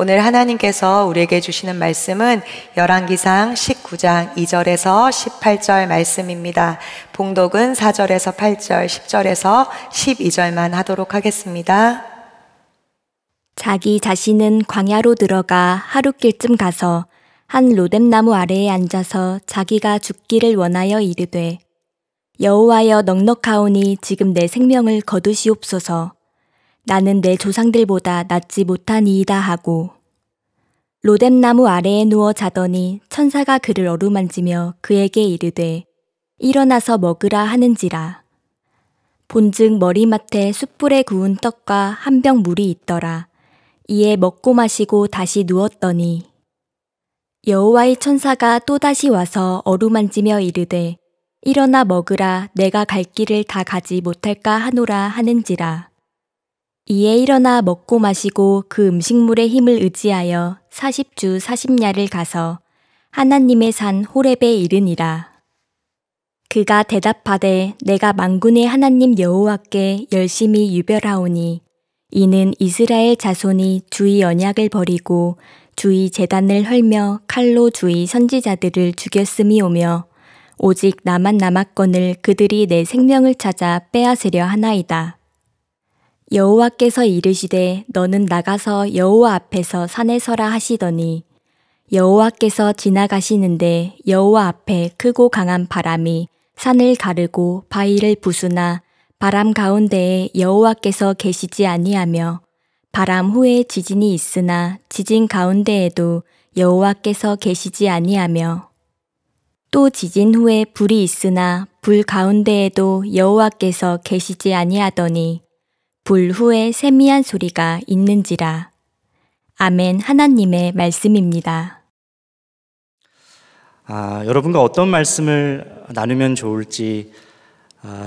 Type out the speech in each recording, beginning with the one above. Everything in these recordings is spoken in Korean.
오늘 하나님께서 우리에게 주시는 말씀은 열왕기상 19장 2절에서 18절 말씀입니다. 봉독은 4절에서 8절, 10절에서 12절만 하도록 하겠습니다. 자기 자신은 광야로 들어가 하룻길쯤 가서 한 로뎀나무 아래에 앉아서 자기가 죽기를 원하여 이르되 여호와여 넉넉하오니 지금 내 생명을 거두시옵소서. 나는 내 조상들보다 낫지 못하니이다 하고 로뎀나무 아래에 누워 자더니 천사가 그를 어루만지며 그에게 이르되 일어나서 먹으라 하는지라. 본즉 머리맡에 숯불에 구운 떡과 한 병 물이 있더라. 이에 먹고 마시고 다시 누웠더니 여호와의 천사가 또다시 와서 어루만지며 이르되 일어나 먹으라. 내가 갈 길을 다 가지 못할까 하노라 하는지라. 이에 일어나 먹고 마시고 그 음식물의 힘을 의지하여 40주 40야를 가서 하나님의 산 호렙에 이르니라. 그가 대답하되 내가 만군의 하나님 여호와께 열심히 유별하오니 이는 이스라엘 자손이 주의 언약을 버리고 주의 제단을 헐며 칼로 주의 선지자들을 죽였음이오며 오직 나만 남았거늘 그들이 내 생명을 찾아 빼앗으려 하나이다. 여호와께서 이르시되 너는 나가서 여호와 앞에서 산에 서라 하시더니 여호와께서 지나가시는데 여호와 앞에 크고 강한 바람이 산을 가르고 바위를 부수나 바람 가운데에 여호와께서 계시지 아니하며 바람 후에 지진이 있으나 지진 가운데에도 여호와께서 계시지 아니하며 또 지진 후에 불이 있으나 불 가운데에도 여호와께서 계시지 아니하더니 불 후에 세미한 소리가 있는지라. 아멘. 하나님의 말씀입니다. 여러분과 어떤 말씀을 나누면 좋을지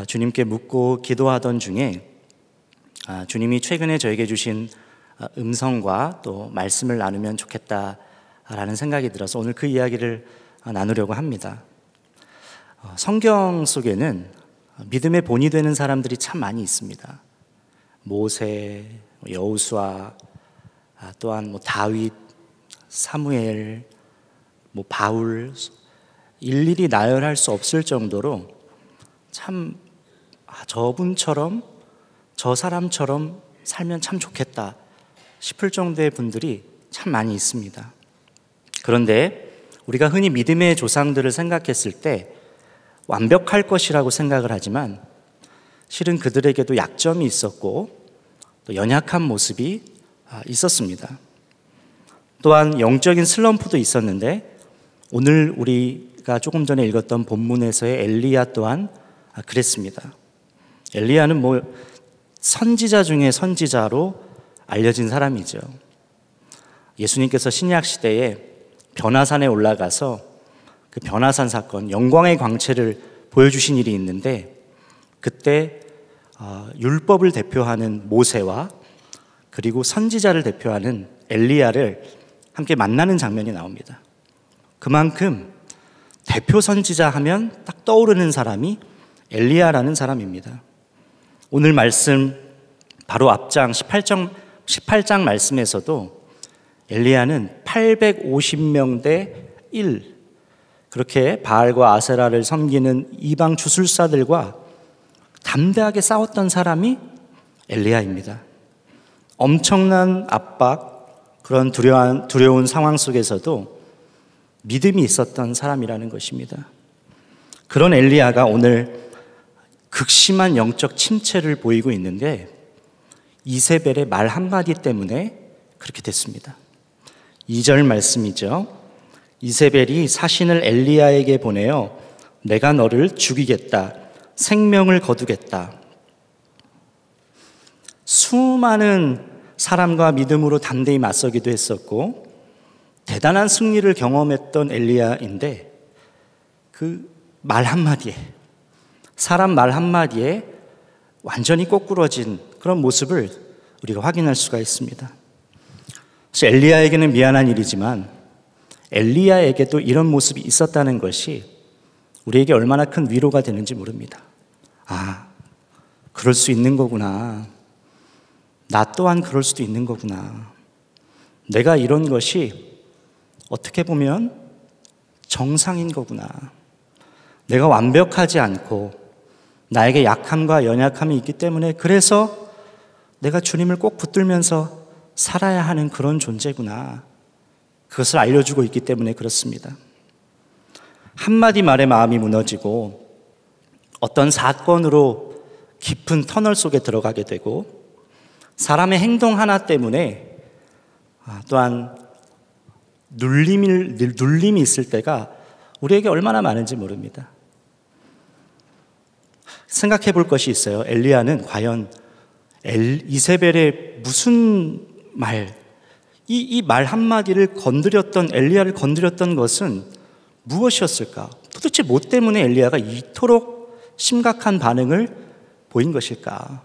주님께 묻고 기도하던 중에 주님이 최근에 저에게 주신 음성과 또 말씀을 나누면 좋겠다라는 생각이 들어서 오늘 그 이야기를 나누려고 합니다. 성경 속에는 믿음의 본이 되는 사람들이 참 많이 있습니다. 모세, 여호수아, 또한 다윗, 사무엘, 바울, 일일이 나열할 수 없을 정도로 참 저분처럼 저 사람처럼 살면 참 좋겠다 싶을 정도의 분들이 참 많이 있습니다. 그런데 우리가 흔히 믿음의 조상들을 생각했을 때 완벽할 것이라고 생각을 하지만 실은 그들에게도 약점이 있었고 또 연약한 모습이 있었습니다. 또한 영적인 슬럼프도 있었는데 오늘 우리가 조금 전에 읽었던 본문에서의 엘리야 또한 그랬습니다. 엘리야는 선지자 중에 선지자로 알려진 사람이죠. 예수님께서 신약 시대에 변화산에 올라가서 그 변화산 사건, 영광의 광채를 보여주신 일이 있는데 그때 율법을 대표하는 모세와 그리고 선지자를 대표하는 엘리야를 함께 만나는 장면이 나옵니다. 그만큼 대표 선지자 하면 딱 떠오르는 사람이 엘리야라는 사람입니다. 오늘 말씀 바로 앞장 18장 말씀에서도 엘리야는 850명 대 1 그렇게 바알과 아세라를 섬기는 이방 주술사들과 담대하게 싸웠던 사람이 엘리야입니다. 엄청난 압박, 그런 두려운 상황 속에서도 믿음이 있었던 사람이라는 것입니다. 그런 엘리야가 오늘 극심한 영적 침체를 보이고 있는데 이세벨의 말 한마디 때문에 그렇게 됐습니다. 2절 말씀이죠. 이세벨이 사신을 엘리야에게 보내어 내가 너를 죽이겠다. 생명을 거두겠다. 수많은 사람과 믿음으로 담대히 맞서기도 했었고 대단한 승리를 경험했던 엘리야인데 그 말 한마디에 사람 말 한마디에 완전히 꼬꾸러진 그런 모습을 우리가 확인할 수가 있습니다. 사실 엘리야에게는 미안한 일이지만 엘리야에게도 이런 모습이 있었다는 것이 우리에게 얼마나 큰 위로가 되는지 모릅니다. 그럴 수 있는 거구나. 나 또한 그럴 수도 있는 거구나. 내가 이런 것이 어떻게 보면 정상인 거구나. 내가 완벽하지 않고 나에게 약함과 연약함이 있기 때문에 그래서 내가 주님을 꼭 붙들면서 살아야 하는 그런 존재구나. 그것을 알려주고 있기 때문에 그렇습니다. 한마디 말에 마음이 무너지고 어떤 사건으로 깊은 터널 속에 들어가게 되고 사람의 행동 하나 때문에 또한 눌림이 있을 때가 우리에게 얼마나 많은지 모릅니다. 생각해 볼 것이 있어요. 엘리야는 과연 이세벨의 무슨 말, 이 말 한마디를 건드렸던, 엘리야를 건드렸던 것은 무엇이었을까? 도대체 뭐 때문에 엘리야가 이토록 심각한 반응을 보인 것일까?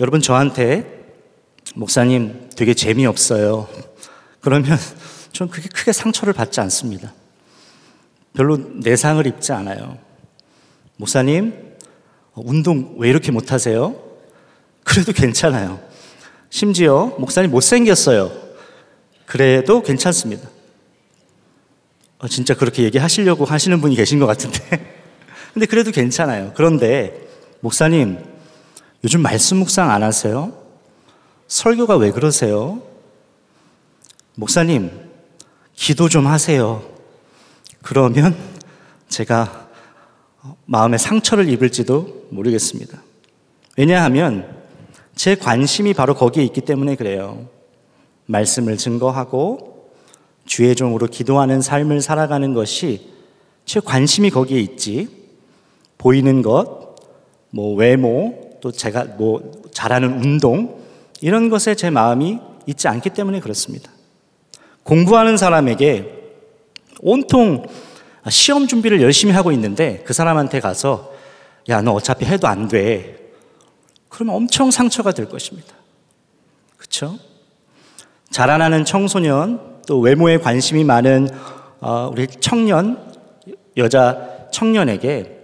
여러분, 저한테 목사님 되게 재미없어요. 그러면 전 그게 크게 상처를 받지 않습니다. 별로 내상을 입지 않아요. 목사님, 운동 왜 이렇게 못하세요? 그래도 괜찮아요. 심지어 목사님 못생겼어요. 그래도 괜찮습니다. 진짜 그렇게 얘기하시려고 하시는 분이 계신 것 같은데. 근데 그래도 괜찮아요. 그런데 목사님, 요즘 말씀 묵상 안 하세요? 설교가 왜 그러세요? 목사님, 기도 좀 하세요. 그러면 제가 마음에 상처를 입을지도 모르겠습니다. 왜냐하면 제 관심이 바로 거기에 있기 때문에 그래요. 말씀을 증거하고 주의 종으로 기도하는 삶을 살아가는 것이 제 관심이 거기에 있지, 보이는 것, 외모, 또 제가 잘하는 운동, 이런 것에 제 마음이 있지 않기 때문에 그렇습니다. 공부하는 사람에게 온통 시험 준비를 열심히 하고 있는데 그 사람한테 가서 야, 너 어차피 해도 안 돼. 그러면 엄청 상처가 될 것입니다. 그렇죠? 자라나는 청소년, 또 외모에 관심이 많은 우리 청년, 여자 청년에게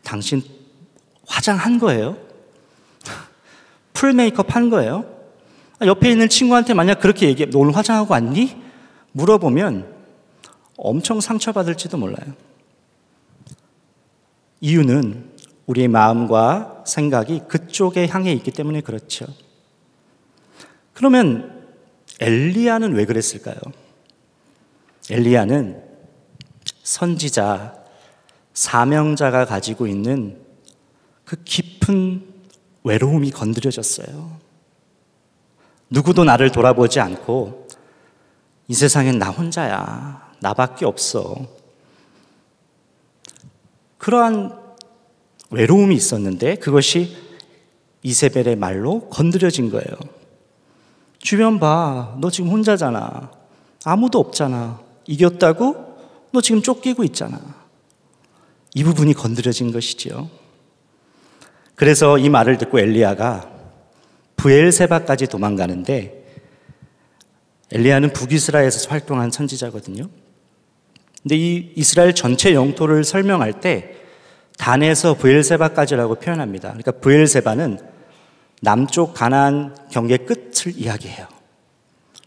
당신 화장한 거예요? 풀 메이크업 한 거예요? 옆에 있는 친구한테 만약 그렇게 얘기해, 너 오늘 화장하고 왔니? 물어보면 엄청 상처받을지도 몰라요. 이유는 우리의 마음과 생각이 그쪽에 향해 있기 때문에 그렇죠. 그러면 엘리야는 왜 그랬을까요? 엘리야는 선지자, 사명자가 가지고 있는 그 깊은 외로움이 건드려졌어요. 누구도 나를 돌아보지 않고 이 세상엔 나 혼자야. 나밖에 없어. 그러한 외로움이 있었는데 그것이 이세벨의 말로 건드려진 거예요. 주변 봐. 너 지금 혼자잖아. 아무도 없잖아. 이겼다고? 너 지금 쫓기고 있잖아. 이 부분이 건드려진 것이지요. 그래서 이 말을 듣고 엘리야가 브엘세바까지 도망가는데, 엘리야는 북이스라엘에서 활동한 선지자거든요. 근데 이 이스라엘 전체 영토를 설명할 때 단에서 브엘세바까지라고 표현합니다. 그러니까 브엘세바는 남쪽 가나안 경계 끝을 이야기해요.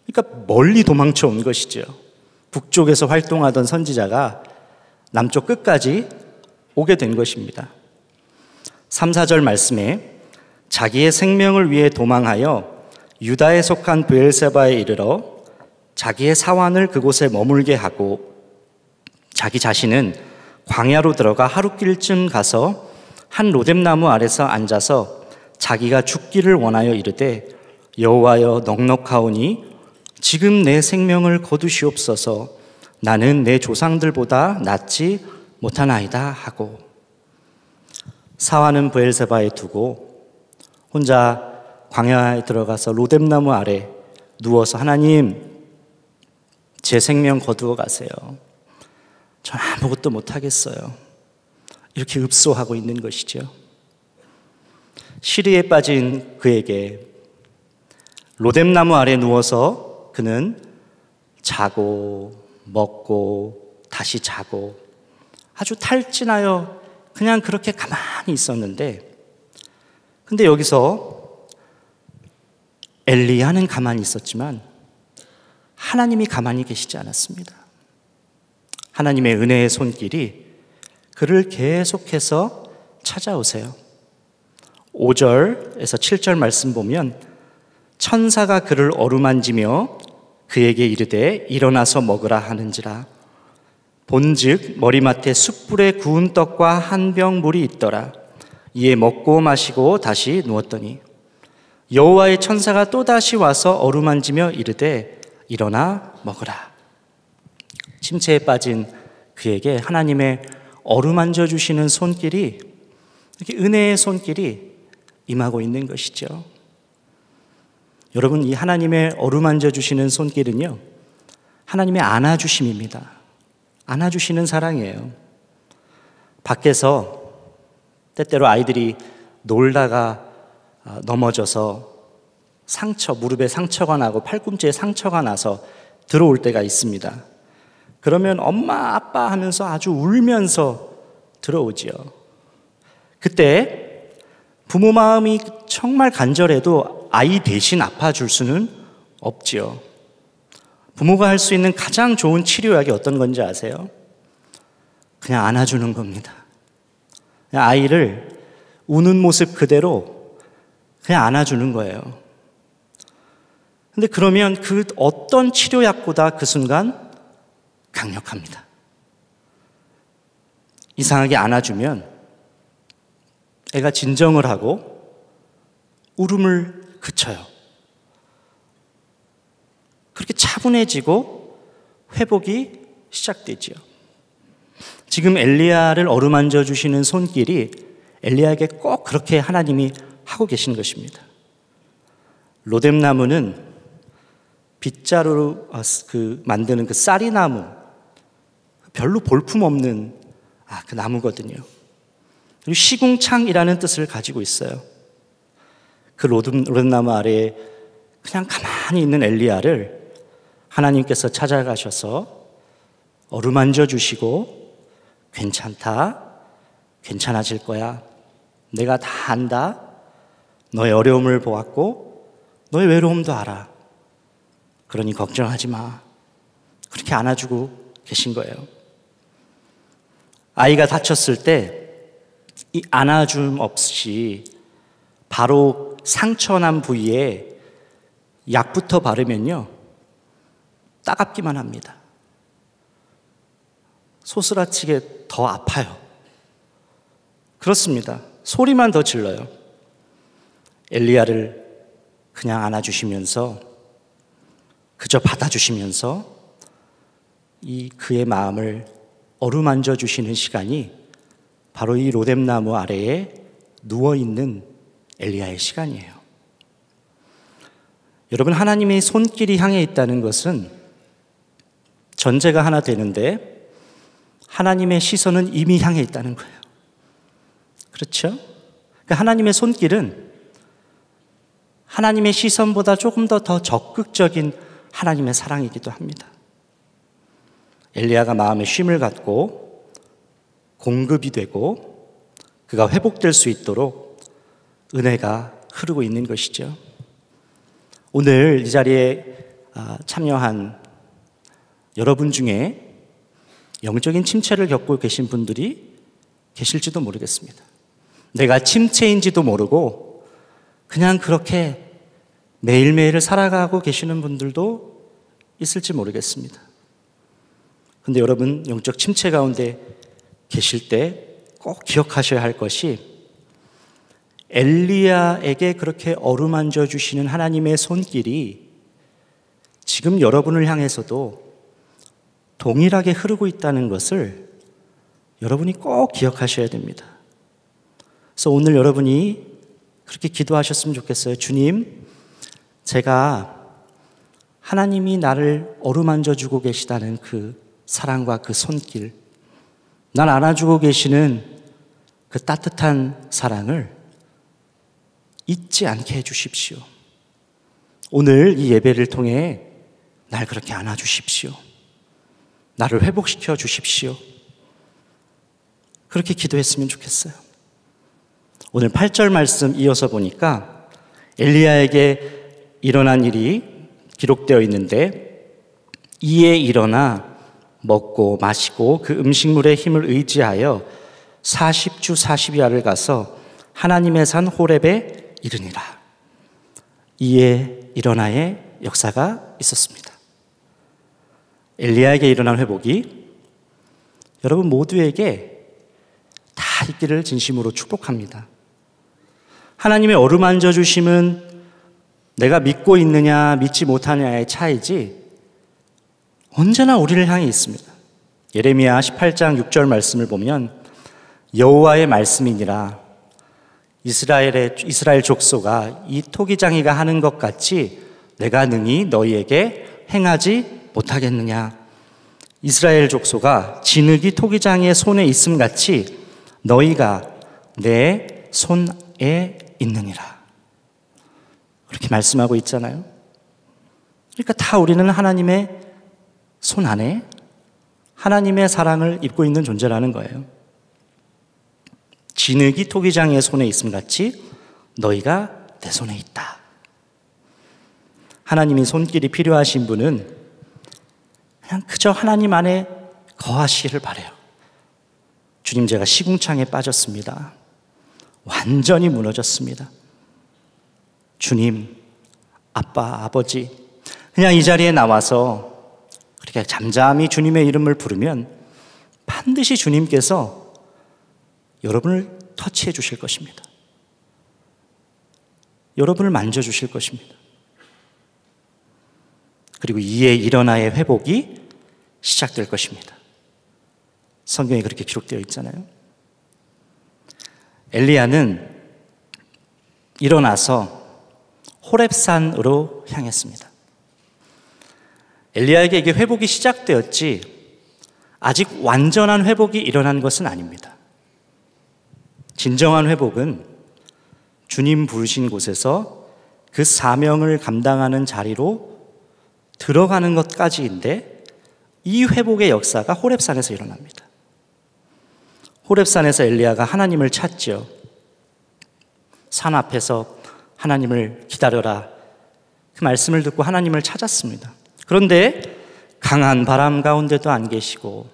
그러니까 멀리 도망쳐 온 것이죠. 북쪽에서 활동하던 선지자가 남쪽 끝까지 오게 된 것입니다. 3, 4절 말씀에 자기의 생명을 위해 도망하여 유다에 속한 브엘세바에 이르러 자기의 사환을 그곳에 머물게 하고 자기 자신은 광야로 들어가 하룻길쯤 가서 한 로뎀나무 아래서 앉아서 자기가 죽기를 원하여 이르되 여호와여 넉넉하오니 지금 내 생명을 거두시옵소서. 나는 내 조상들보다 낫지 못하나이다 하고, 사환은 브엘세바에 두고 혼자 광야에 들어가서 로뎀나무 아래 누워서 하나님, 제 생명 거두어 가세요. 전 아무것도 못하겠어요. 이렇게 읍소하고 있는 것이죠. 시리에 빠진 그에게 로뎀나무 아래 누워서 그는 자고 먹고 다시 자고 아주 탈진하여 그냥 그렇게 가만히 있었는데, 근데 여기서 엘리야는 가만히 있었지만 하나님이 가만히 계시지 않았습니다. 하나님의 은혜의 손길이 그를 계속해서 찾아오세요. 5절에서 7절 말씀 보면 천사가 그를 어루만지며 그에게 이르되 일어나서 먹으라 하는지라. 본즉 머리맡에 숯불에 구운 떡과 한 병 물이 있더라. 이에 먹고 마시고 다시 누웠더니 여호와의 천사가 또다시 와서 어루만지며 이르되 일어나 먹으라. 침체에 빠진 그에게 하나님의 어루만져 주시는 손길이, 이렇게 은혜의 손길이 임하고 있는 것이죠. 여러분, 이 하나님의 어루만져 주시는 손길은요, 하나님의 안아주심입니다. 안아주시는 사랑이에요. 밖에서 때때로 아이들이 놀다가 넘어져서 무릎에 상처가 나고 팔꿈치에 상처가 나서 들어올 때가 있습니다. 그러면 엄마, 아빠 하면서 아주 울면서 들어오지요. 그때 부모 마음이 정말 간절해도 아이 대신 아파줄 수는 없지요. 부모가 할 수 있는 가장 좋은 치료약이 어떤 건지 아세요? 그냥 안아주는 겁니다. 그냥 아이를 우는 모습 그대로 그냥 안아주는 거예요. 근데 그러면 그 어떤 치료약보다 그 순간 강력합니다. 이상하게 안아주면 애가 진정을 하고 울음을 그쳐요. 그렇게 차분해지고 회복이 시작되지요. 지금 엘리야를 어루만져 주시는 손길이 엘리야에게 꼭 그렇게 하나님이 하고 계신 것입니다. 로뎀나무는 빗자루로 만드는 그 쌀이나무, 별로 볼품없는 그 나무거든요. 그리고 시궁창이라는 뜻을 가지고 있어요. 그 로뎀나무 아래에 그냥 가만히 있는 엘리야를 하나님께서 찾아가셔서 어루만져 주시고 괜찮다, 괜찮아질 거야, 내가 다 안다, 너의 어려움을 보았고 너의 외로움도 알아, 그러니 걱정하지 마, 그렇게 안아주고 계신 거예요. 아이가 다쳤을 때 이 안아줌 없이 바로 상처난 부위에 약부터 바르면요, 따갑기만 합니다. 소스라치게 더 아파요. 그렇습니다. 소리만 더 질러요. 엘리야를 그냥 안아주시면서, 그저 받아주시면서 이 그의 마음을 어루만져 주시는 시간이 바로 이 로뎀나무 아래에 누워있는 엘리야의 시간이에요. 여러분, 하나님의 손길이 향해 있다는 것은 전제가 하나 되는데 하나님의 시선은 이미 향해 있다는 거예요. 그렇죠? 그러니까 하나님의 손길은 하나님의 시선보다 조금 더 적극적인 하나님의 사랑이기도 합니다. 엘리야가 마음에 쉼을 갖고 공급이 되고 그가 회복될 수 있도록 은혜가 흐르고 있는 것이죠. 오늘 이 자리에 참여한 여러분 중에 영적인 침체를 겪고 계신 분들이 계실지도 모르겠습니다. 내가 침체인지도 모르고 그냥 그렇게 매일매일을 살아가고 계시는 분들도 있을지 모르겠습니다. 근데 여러분, 영적 침체 가운데 계실 때 꼭 기억하셔야 할 것이, 엘리야에게 그렇게 어루만져 주시는 하나님의 손길이 지금 여러분을 향해서도 동일하게 흐르고 있다는 것을 여러분이 꼭 기억하셔야 됩니다. 그래서 오늘 여러분이 그렇게 기도하셨으면 좋겠어요. 주님, 제가 하나님이 나를 어루만져 주고 계시다는 그 사랑과 그 손길, 날 안아주고 계시는 그 따뜻한 사랑을 잊지 않게 해주십시오. 오늘 이 예배를 통해 날 그렇게 안아주십시오. 나를 회복시켜 주십시오. 그렇게 기도했으면 좋겠어요. 오늘 8절 말씀 이어서 보니까 엘리야에게 일어난 일이 기록되어 있는데 이에 일어나 먹고 마시고 그 음식물의 힘을 의지하여 40주 40야를 가서 하나님의 산 호렙에 이르니라. 이에 일어나의 역사가 있었습니다. 엘리야에게 일어난 회복이 여러분 모두에게 다 있기를 진심으로 축복합니다. 하나님의 어루만져 주심은 내가 믿고 있느냐 믿지 못하느냐의 차이지 언제나 우리를 향해 있습니다. 예레미야 18장 6절 말씀을 보면 여호와의 말씀이니라 이스라엘 족속아 이 토기장이가 하는 것 같이 내가 능히 너희에게 행하지 못하겠느냐. 이스라엘 족속아 진흙이 토기장이의 손에 있음 같이 너희가 내 손에 있느니라. 그렇게 말씀하고 있잖아요. 그러니까 다 우리는 하나님의 손 안에 하나님의 사랑을 입고 있는 존재라는 거예요. 진흙이 토기장이의 손에 있음 같이 너희가 내 손에 있다. 하나님이 손길이 필요하신 분은 그냥 그저 하나님 안에 거하시기를 바라요. 주님, 제가 시궁창에 빠졌습니다. 완전히 무너졌습니다. 주님, 아빠, 아버지, 그냥 이 자리에 나와서 그렇게 잠잠히 주님의 이름을 부르면 반드시 주님께서 여러분을 터치해 주실 것입니다. 여러분을 만져주실 것입니다. 그리고 이에 일어나의 회복이 시작될 것입니다. 성경에 그렇게 기록되어 있잖아요. 엘리야는 일어나서 호렙산으로 향했습니다. 엘리야에게 이게 회복이 시작되었지 아직 완전한 회복이 일어난 것은 아닙니다. 진정한 회복은 주님 부르신 곳에서 그 사명을 감당하는 자리로 들어가는 것까지인데 이 회복의 역사가 호렙산에서 일어납니다. 호렙산에서 엘리야가 하나님을 찾죠. 산 앞에서 하나님을 기다려라. 그 말씀을 듣고 하나님을 찾았습니다. 그런데 강한 바람 가운데도 안 계시고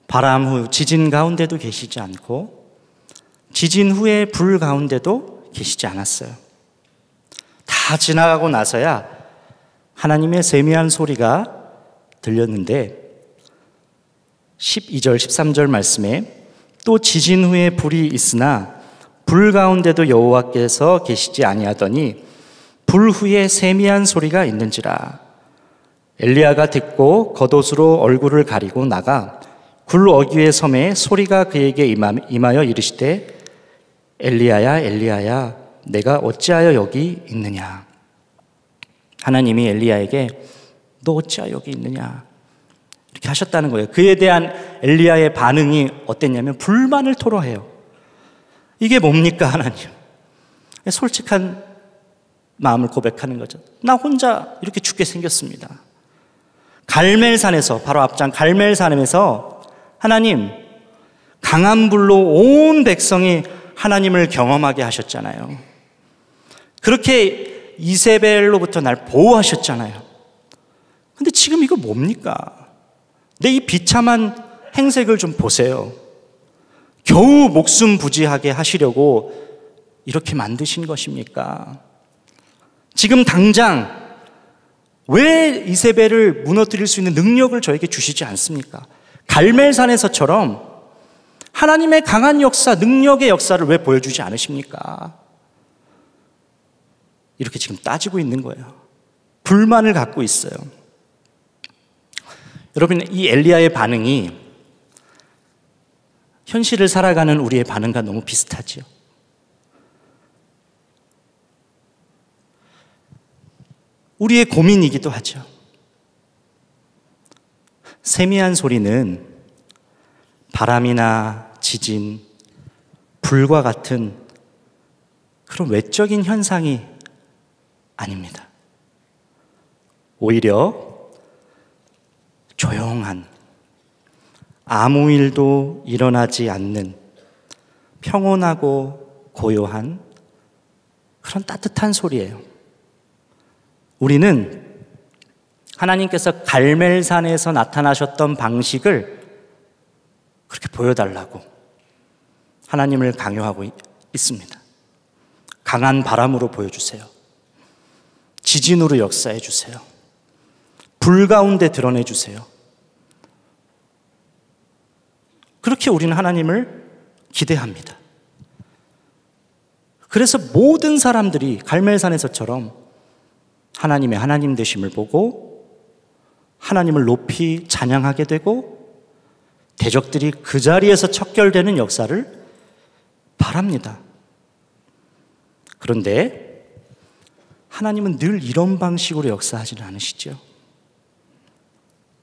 바람 후 지진 가운데도 계시지 않고 지진 후에 불 가운데도 계시지 않았어요. 다 지나가고 나서야 하나님의 세미한 소리가 들렸는데 12절 13절 말씀에 또 지진 후에 불이 있으나 불 가운데도 여호와께서 계시지 아니하더니 불 후에 세미한 소리가 있는지라. 엘리야가 듣고 겉옷으로 얼굴을 가리고 나가 굴 어귀의 섬에 소리가 그에게 임하여 이르시되 엘리야야 엘리야야 내가 어찌하여 여기 있느냐. 하나님이 엘리야에게 너 어찌하여 여기 있느냐 이렇게 하셨다는 거예요. 그에 대한 엘리야의 반응이 어땠냐면 불만을 토로해요. 이게 뭡니까 하나님? 솔직한 마음을 고백하는 거죠. 나 혼자 이렇게 죽게 생겼습니다. 갈멜산에서 바로 앞장 갈멜산에서 하나님 강한 불로 온 백성이 하나님을 경험하게 하셨잖아요. 그렇게 이세벨로부터 날 보호하셨잖아요. 근데 지금 이거 뭡니까? 내 이 비참한 행색을 좀 보세요. 겨우 목숨 부지하게 하시려고 이렇게 만드신 것입니까? 지금 당장 왜 이세벨을 무너뜨릴 수 있는 능력을 저에게 주시지 않습니까? 갈멜산에서처럼 하나님의 강한 역사, 능력의 역사를 왜 보여주지 않으십니까? 이렇게 지금 따지고 있는 거예요. 불만을 갖고 있어요. 여러분, 이 엘리야의 반응이 현실을 살아가는 우리의 반응과 너무 비슷하지요. 우리의 고민이기도 하죠. 세미한 소리는 바람이나 지진, 불과 같은 그런 외적인 현상이 아닙니다. 오히려 조용한, 아무 일도 일어나지 않는 평온하고 고요한 그런 따뜻한 소리예요. 우리는 하나님께서 갈멜산에서 나타나셨던 방식을 그렇게 보여달라고 하나님을 강요하고 있습니다. 강한 바람으로 보여주세요. 지진으로 역사해 주세요. 불 가운데 드러내 주세요. 그렇게 우리는 하나님을 기대합니다. 그래서 모든 사람들이 갈멜산에서처럼 하나님의 하나님 되심을 보고 하나님을 높이 찬양하게 되고 대적들이 그 자리에서 척결되는 역사를 바랍니다. 그런데 하나님은 늘 이런 방식으로 역사하지는 않으시죠.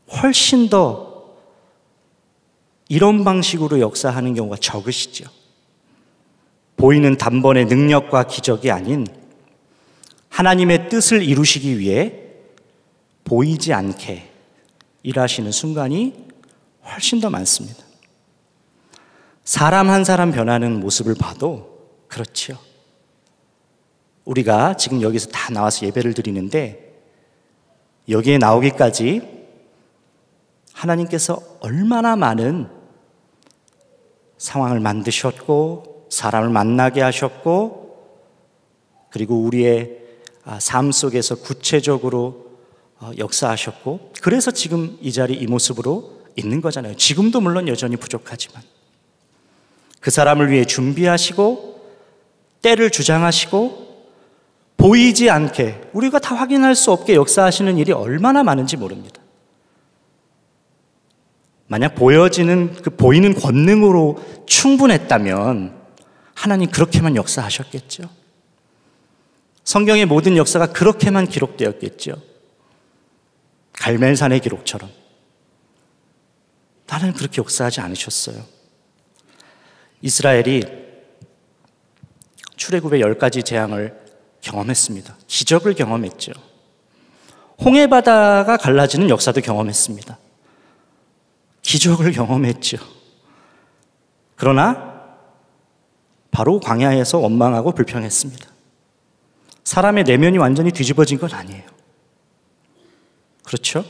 훨씬 더 이런 방식으로 역사하는 경우가 적으시죠. 보이는 단번의 능력과 기적이 아닌 하나님의 뜻을 이루시기 위해 보이지 않게 일하시는 순간이 훨씬 더 많습니다. 사람 한 사람 변하는 모습을 봐도 그렇죠. 우리가 지금 여기서 다 나와서 예배를 드리는데 여기에 나오기까지 하나님께서 얼마나 많은 상황을 만드셨고 사람을 만나게 하셨고 그리고 우리의 삶 속에서 구체적으로 역사하셨고 그래서 지금 이 자리 이 모습으로 있는 거잖아요. 지금도 물론 여전히 부족하지만 그 사람을 위해 준비하시고 때를 주장하시고 보이지 않게 우리가 다 확인할 수 없게 역사하시는 일이 얼마나 많은지 모릅니다. 만약 보여지는 그 보이는 권능으로 충분했다면 하나님 그렇게만 역사하셨겠죠. 성경의 모든 역사가 그렇게만 기록되었겠죠. 갈멜산의 기록처럼. 하나님 그렇게 역사하지 않으셨어요. 이스라엘이 출애굽의 10가지 재앙을 경험했습니다. 기적을 경험했죠. 홍해바다가 갈라지는 역사도 경험했습니다. 기적을 경험했죠. 그러나 바로 광야에서 원망하고 불평했습니다. 사람의 내면이 완전히 뒤집어진 건 아니에요. 그렇죠?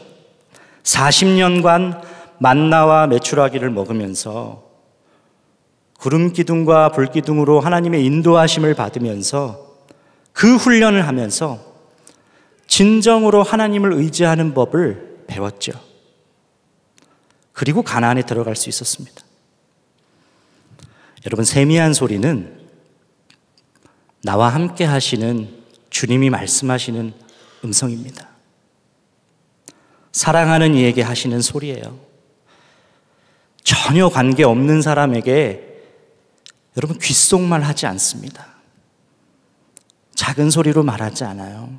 40년간 만나와 메추라기를 먹으면서 구름 기둥과 불 기둥으로 하나님의 인도하심을 받으면서 그 훈련을 하면서 진정으로 하나님을 의지하는 법을 배웠죠. 그리고 가나안에 들어갈 수 있었습니다. 여러분, 세미한 소리는 나와 함께 하시는 주님이 말씀하시는 음성입니다. 사랑하는 이에게 하시는 소리예요. 전혀 관계없는 사람에게 여러분 귓속말 하지 않습니다. 작은 소리로 말하지 않아요.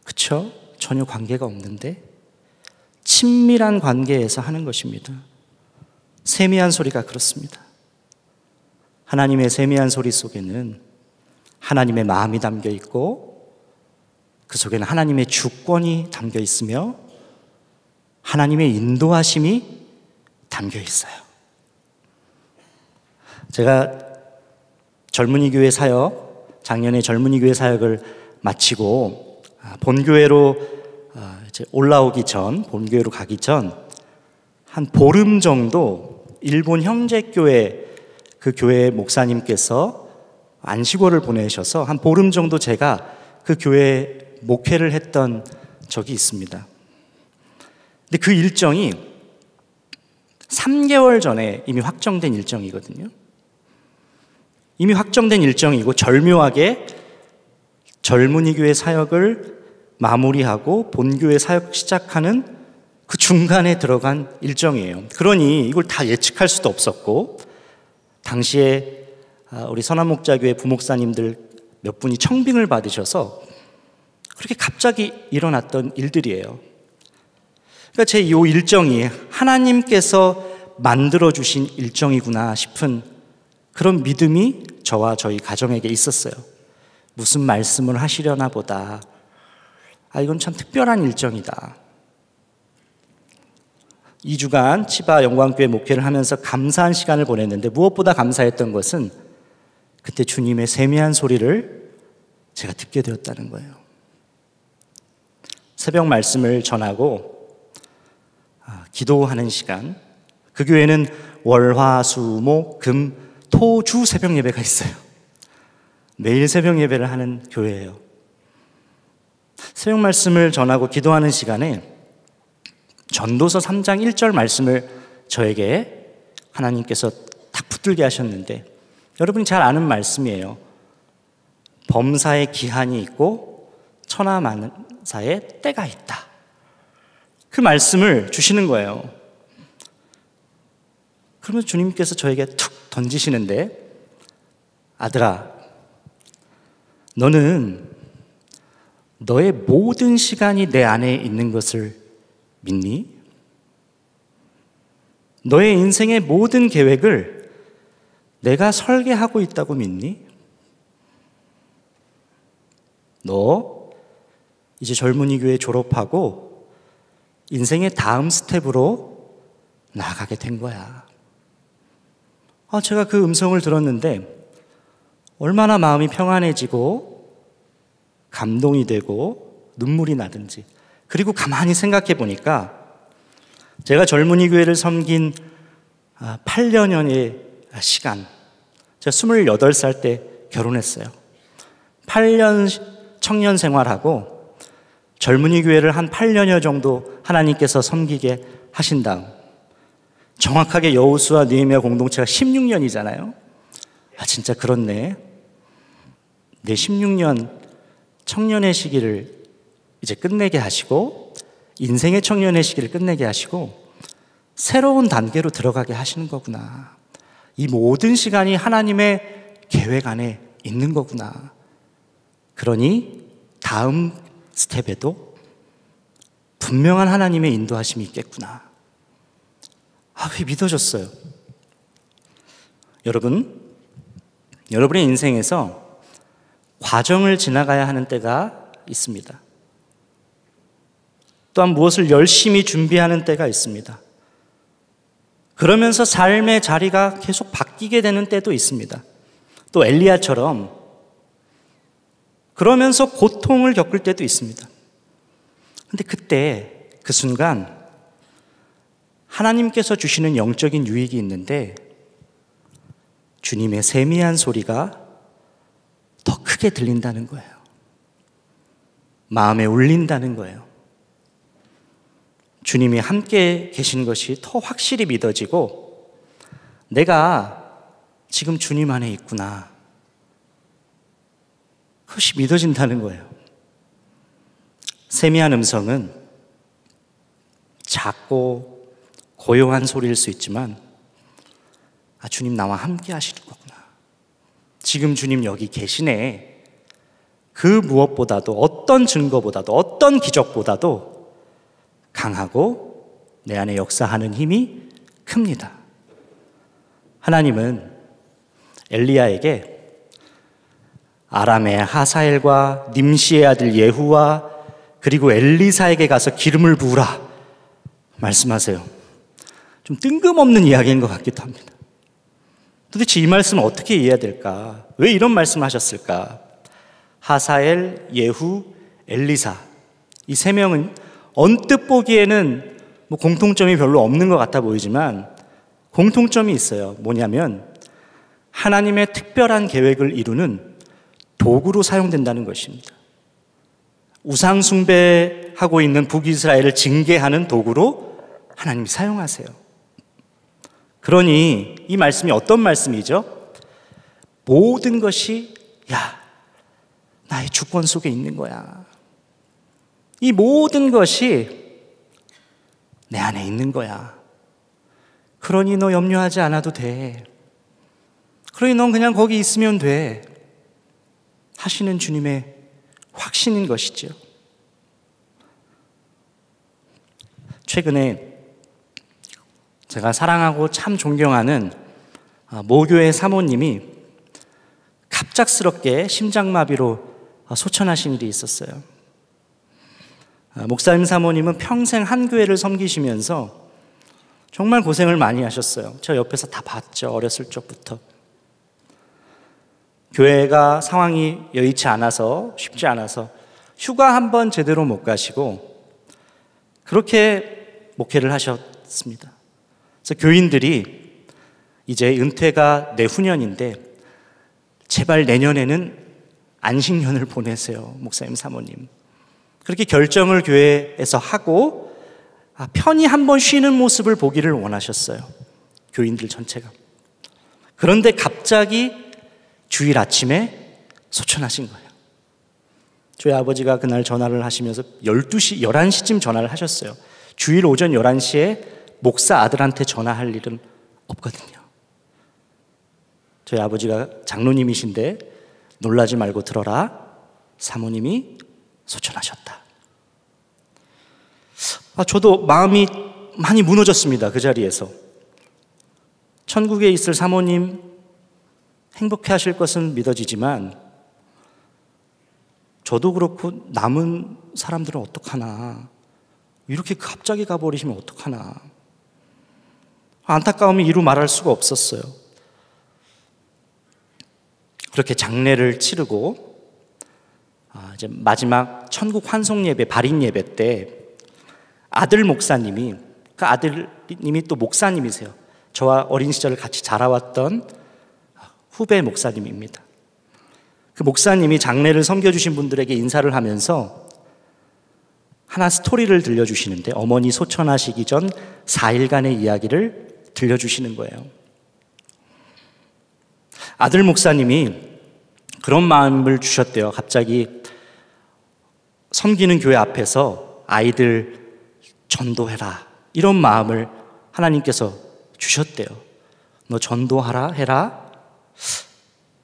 그렇죠? 전혀 관계가 없는데 친밀한 관계에서 하는 것입니다. 세미한 소리가 그렇습니다. 하나님의 세미한 소리 속에는 하나님의 마음이 담겨 있고 그 속에는 하나님의 주권이 담겨 있으며 하나님의 인도하심이 담겨 있어요. 제가 젊은이 교회 사역, 작년에 젊은이 교회 사역을 마치고 본교회로 이제 올라오기 전, 본교회로 가기 전 한 보름 정도 일본 형제교회 그 교회 목사님께서 안식월을 보내셔서 한 보름 정도 제가 그 교회에 목회를 했던 적이 있습니다. 근데 그 일정이 3개월 전에 이미 확정된 일정이거든요. 이미 확정된 일정이고 절묘하게 젊은이 교회 사역을 마무리하고 본교회 사역 시작하는 그 중간에 들어간 일정이에요. 그러니 이걸 다 예측할 수도 없었고 당시에 우리 선한목자교회 부목사님들 몇 분이 청빙을 받으셔서 그렇게 갑자기 일어났던 일들이에요. 그러니까 제 이 일정이 하나님께서 만들어주신 일정이구나 싶은 그런 믿음이 저와 저희 가정에게 있었어요. 무슨 말씀을 하시려나 보다. 이건 참 특별한 일정이다. 2주간 치바 영광교회 목회를 하면서 감사한 시간을 보냈는데 무엇보다 감사했던 것은 그때 주님의 세미한 소리를 제가 듣게 되었다는 거예요. 새벽 말씀을 전하고 기도하는 시간, 그 교회는 월, 화, 수, 목, 금, 토, 주 새벽 예배가 있어요. 매일 새벽 예배를 하는 교회예요. 새벽 말씀을 전하고 기도하는 시간에 전도서 3장 1절 말씀을 저에게 하나님께서 딱 붙들게 하셨는데, 여러분이 잘 아는 말씀이에요. 범사에 기한이 있고 천하만사에 때가 있다. 그 말씀을 주시는 거예요. 그러면 주님께서 저에게 툭 던지시는데, 아들아, 너는 너의 모든 시간이 내 안에 있는 것을 믿니? 너의 인생의 모든 계획을 내가 설계하고 있다고 믿니? 너 이제 젊은이 교회 졸업하고 인생의 다음 스텝으로 나아가게 된 거야. 제가 그 음성을 들었는데 얼마나 마음이 평안해지고 감동이 되고 눈물이 나든지. 그리고 가만히 생각해 보니까 제가 젊은이 교회를 섬긴 8년여의 시간, 제가 28살 때 결혼했어요. 8년 청년 생활하고 젊은이 교회를 한 8년여 정도 하나님께서 섬기게 하신 다음, 정확하게 여호수아 느헤미야 공동체가 16년이잖아요. 진짜 그렇네. 내 16년 청년의 시기를 이제 끝내게 하시고, 인생의 청년의 시기를 끝내게 하시고 새로운 단계로 들어가게 하시는 거구나. 이 모든 시간이 하나님의 계획 안에 있는 거구나. 그러니 다음 스텝에도 분명한 하나님의 인도하심이 있겠구나. 그게 믿어졌어요. 여러분의 인생에서 과정을 지나가야 하는 때가 있습니다. 또한 무엇을 열심히 준비하는 때가 있습니다. 그러면서 삶의 자리가 계속 바뀌게 되는 때도 있습니다. 또 엘리야처럼 그러면서 고통을 겪을 때도 있습니다. 근데 그때, 그 순간 하나님께서 주시는 영적인 유익이 있는데, 주님의 세미한 소리가 더 크게 들린다는 거예요. 마음에 울린다는 거예요. 주님이 함께 계신 것이 더 확실히 믿어지고, 내가 지금 주님 안에 있구나, 그것이 믿어진다는 거예요. 세미한 음성은 작고 고요한 소리일 수 있지만, 주님 나와 함께 하시는 거구나, 지금 주님 여기 계시네, 그 무엇보다도, 어떤 증거보다도, 어떤 기적보다도 강하고 내 안에 역사하는 힘이 큽니다. 하나님은 엘리야에게 아람의 하사엘과 님시의 아들 예후와 그리고 엘리사에게 가서 기름을 부으라 말씀하세요. 좀 뜬금없는 이야기인 것 같기도 합니다. 도대체 이 말씀을 어떻게 이해해야 될까? 왜 이런 말씀을 하셨을까? 하사엘, 예후, 엘리사, 이 세 명은 언뜻 보기에는 공통점이 별로 없는 것 같아 보이지만 공통점이 있어요. 뭐냐면 하나님의 특별한 계획을 이루는 도구로 사용된다는 것입니다. 우상 숭배하고 있는 북이스라엘을 징계하는 도구로 하나님이 사용하세요. 그러니 이 말씀이 어떤 말씀이죠? 모든 것이 나의 주권 속에 있는 거야. 이 모든 것이 내 안에 있는 거야. 그러니 너 염려하지 않아도 돼. 그러니 넌 그냥 거기 있으면 돼. 하시는 주님의 확신인 것이죠. 최근에 제가 사랑하고 참 존경하는 모교의 사모님이 갑작스럽게 심장마비로 소천하신 일이 있었어요. 목사님 사모님은 평생 한 교회를 섬기시면서 정말 고생을 많이 하셨어요. 저 옆에서 다 봤죠. 어렸을 적부터. 교회가 상황이 여의치 않아서, 쉽지 않아서 휴가 한 번 제대로 못 가시고 그렇게 목회를 하셨습니다. 그래서 교인들이 이제 은퇴가 내후년인데 제발 내년에는 안식년을 보내세요, 목사님, 사모님. 그렇게 결정을 교회에서 하고 편히 한번 쉬는 모습을 보기를 원하셨어요, 교인들 전체가. 그런데 갑자기 주일 아침에 소천하신 거예요. 저희 아버지가 그날 전화를 하시면서 11시쯤 전화를 하셨어요. 주일 오전 11시에 목사 아들한테 전화할 일은 없거든요. 저희 아버지가 장로님이신데 놀라지 말고 들어라. 사모님이 소천하셨다. 저도 마음이 많이 무너졌습니다. 그 자리에서. 천국에 있을 사모님 행복해 하실 것은 믿어지지만 저도 그렇고 남은 사람들은 어떡하나, 이렇게 갑자기 가버리시면 어떡하나, 안타까움이 이루 말할 수가 없었어요. 그렇게 장례를 치르고 이제 마지막 천국 환송 예배, 발인 예배 때 아들 목사님이, 그 아들님이 또 목사님이세요. 저와 어린 시절을 같이 자라왔던 후배 목사님입니다. 그 목사님이 장례를 섬겨주신 분들에게 인사를 하면서 하나 스토리를 들려주시는데, 어머니 소천하시기 전 4일간의 이야기를 들려주시는 거예요. 아들 목사님이 그런 마음을 주셨대요. 갑자기 섬기는 교회 앞에서 아이들 전도해라, 이런 마음을 하나님께서 주셨대요. 너 전도하라, 해라.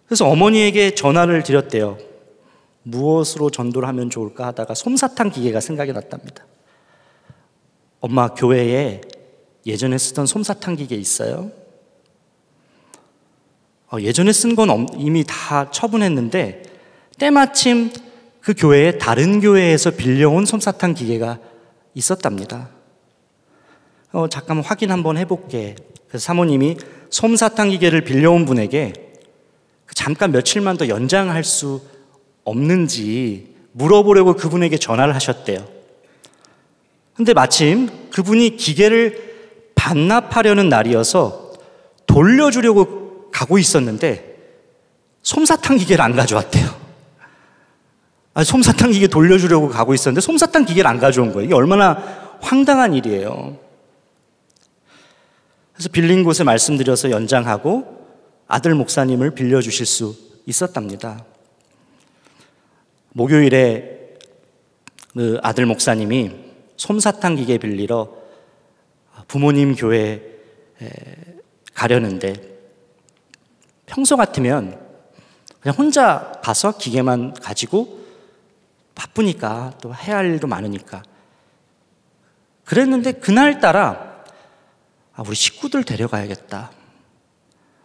그래서 어머니에게 전화를 드렸대요. 무엇으로 전도를 하면 좋을까 하다가 솜사탕 기계가 생각이 났답니다. 엄마, 교회에 예전에 쓰던 솜사탕 기계 있어요? 예전에 쓴 건 이미 다 처분했는데 때마침 그 교회에 다른 교회에서 빌려온 솜사탕 기계가 있었답니다. 잠깐 확인 한번 해볼게. 그래서 사모님이 솜사탕 기계를 빌려온 분에게 잠깐 며칠만 더 연장할 수 없는지 물어보려고 그분에게 전화를 하셨대요. 근데 마침 그분이 기계를 반납하려는 날이어서 돌려주려고 가고 있었는데 솜사탕 기계를 안 가져왔대요. 솜사탕 기계 돌려주려고 가고 있었는데 솜사탕 기계를 안 가져온 거예요. 이게 얼마나 황당한 일이에요. 그래서 빌린 곳에 말씀드려서 연장하고 아들 목사님을 빌려주실 수 있었답니다. 목요일에 그 아들 목사님이 솜사탕 기계 빌리러 부모님 교회에 가려는데 평소 같으면 그냥 혼자 가서 기계만 가지고 바쁘니까 또 해야 할 일도 많으니까 그랬는데 그날따라 우리 식구들 데려가야겠다.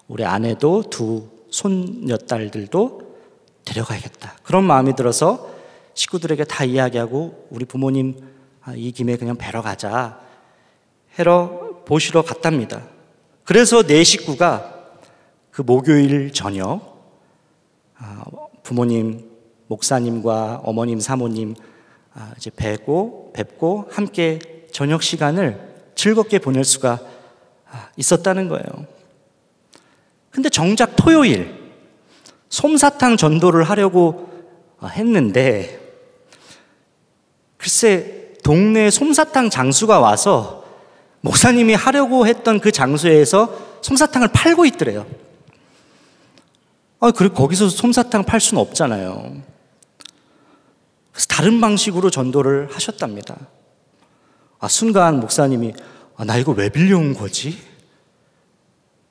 우리 아내도 두 손녀딸들도 데려가야겠다. 그런 마음이 들어서 식구들에게 다 이야기하고 우리 부모님 이 김에 그냥 뵈러 가자 해러 보시러 갔답니다. 그래서 네 식구가 그 목요일 저녁 부모님, 목사님과 어머님, 사모님 이제 뵙고 함께 저녁 시간을 즐겁게 보낼 수가 있었다는 거예요. 근데 정작 토요일 솜사탕 전도를 하려고 했는데 글쎄 동네에 솜사탕 장수가 와서 목사님이 하려고 했던 그 장소에서 솜사탕을 팔고 있더래요. 그리고 거기서 솜사탕 팔 수는 없잖아요. 그래서 다른 방식으로 전도를 하셨답니다. 순간 목사님이 나 이거 왜 빌려온 거지?